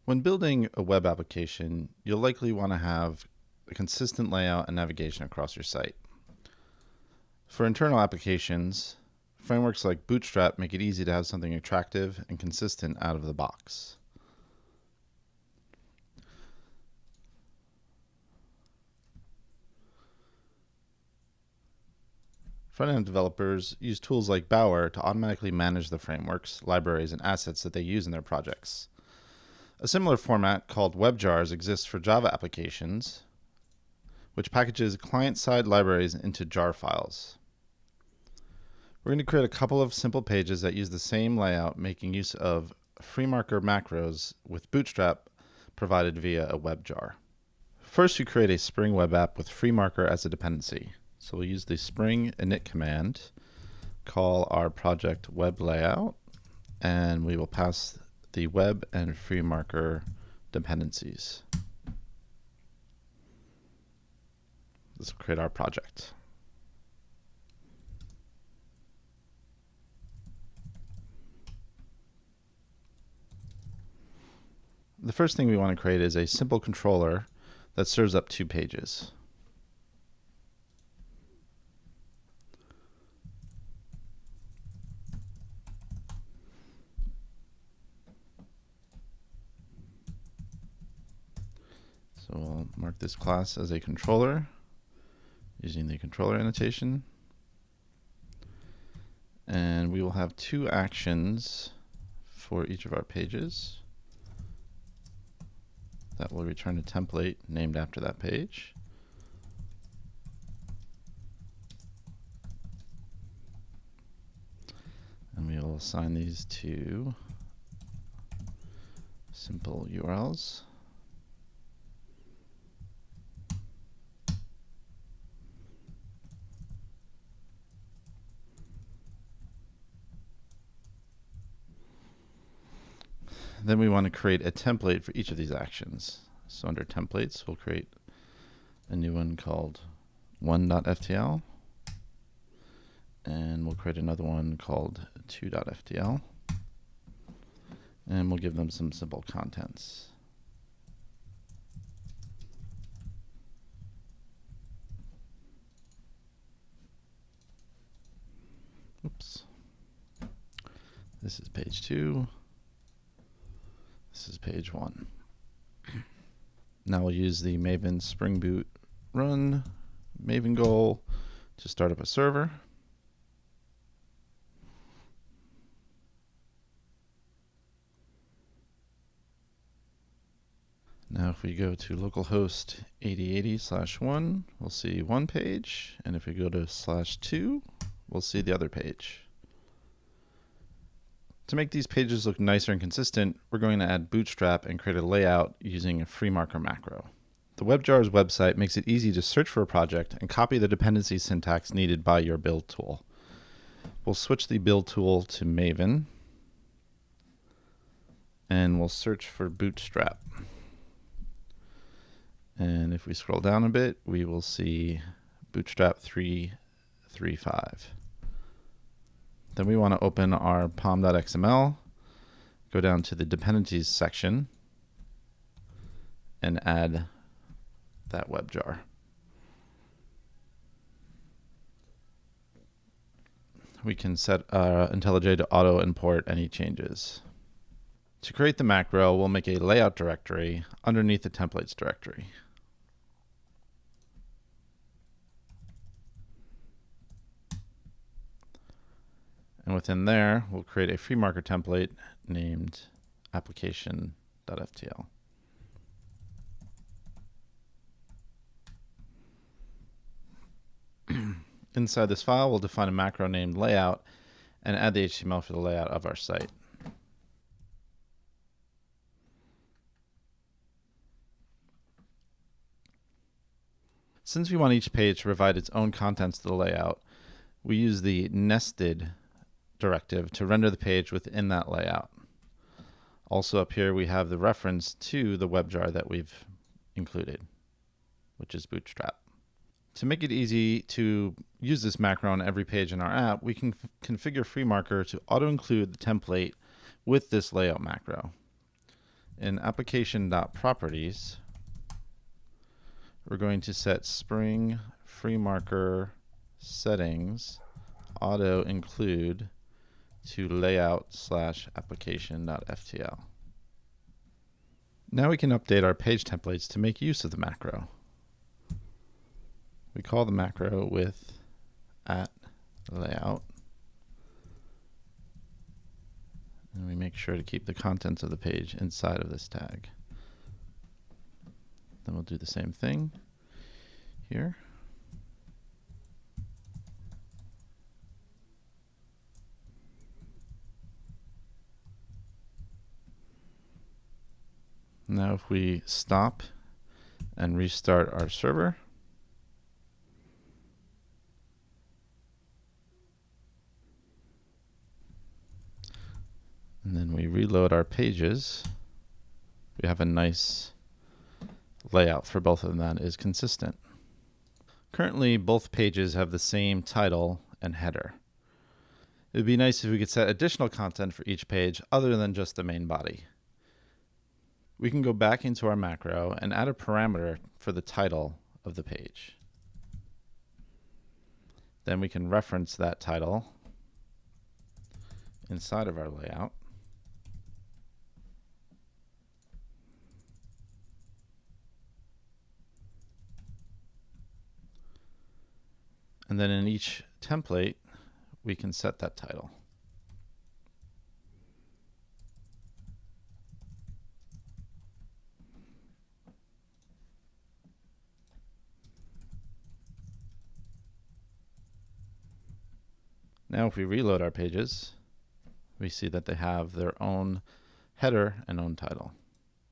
When building a web application, you'll likely want to have a consistent layout and navigation across your site. For internal applications, frameworks like Bootstrap make it easy to have something attractive and consistent out of the box. Front-end developers use tools like Bower to automatically manage the frameworks, libraries, and assets that they use in their projects. A similar format called WebJars exists for Java applications, which packages client-side libraries into jar files. We're going to create a couple of simple pages that use the same layout, making use of Freemarker macros with Bootstrap provided via a WebJar. First, we create a Spring web app with Freemarker as a dependency. So we'll use the Spring init command, call our project web layout, and we will pass the web and Freemarker dependencies. This will create our project. The first thing we want to create is a simple controller that serves up two pages. So we'll mark this class as a controller using the controller annotation. And we will have two actions for each of our pages that will return a template named after that page. And we will assign these to simple URLs. Then we want to create a template for each of these actions. So under templates, we'll create a new one called 1.ftl. And we'll create another one called 2.ftl. And we'll give them some simple contents. Oops. This is page 2. This is page 1. Now we'll use the Maven Spring Boot run Maven goal to start up a server. Now if we go to localhost 8080/1, we'll see one page, and if we go to /2, we'll see the other page. To make these pages look nicer and consistent, we're going to add Bootstrap and create a layout using a Freemarker macro. The WebJars website makes it easy to search for a project and copy the dependency syntax needed by your build tool. We'll switch the build tool to Maven, and we'll search for Bootstrap. And if we scroll down a bit, we will see Bootstrap 3.3.5. Then we want to open our pom.xml, go down to the dependencies section, and add that WebJar. We can set IntelliJ to auto import any changes. To create the macro, we'll make a layout directory underneath the templates directory. And within there, we'll create a Freemarker template named application.ftl. Inside this file, we'll define a macro named layout and add the HTML for the layout of our site. Since we want each page to provide its own contents to the layout, we use the nested directive to render the page within that layout. Also up here we have the reference to the WebJar that we've included, which is Bootstrap. To make it easy to use this macro on every page in our app, we can configure Freemarker to auto-include the template with this layout macro. In application.properties, we're going to set Spring Freemarker settings auto include to layout/application.ftl. Now we can update our page templates to make use of the macro. We call the macro with @layout, and we make sure to keep the contents of the page inside of this tag. Then we'll do the same thing here. Now if we stop and restart our server, and then we reload our pages, we have a nice layout for both of them that is consistent. Currently, both pages have the same title and header. It would be nice if we could set additional content for each page other than just the main body. We can go back into our macro and add a parameter for the title of the page. Then we can reference that title inside of our layout. And then in each template, we can set that title. Now if we reload our pages, we see that they have their own header and own title.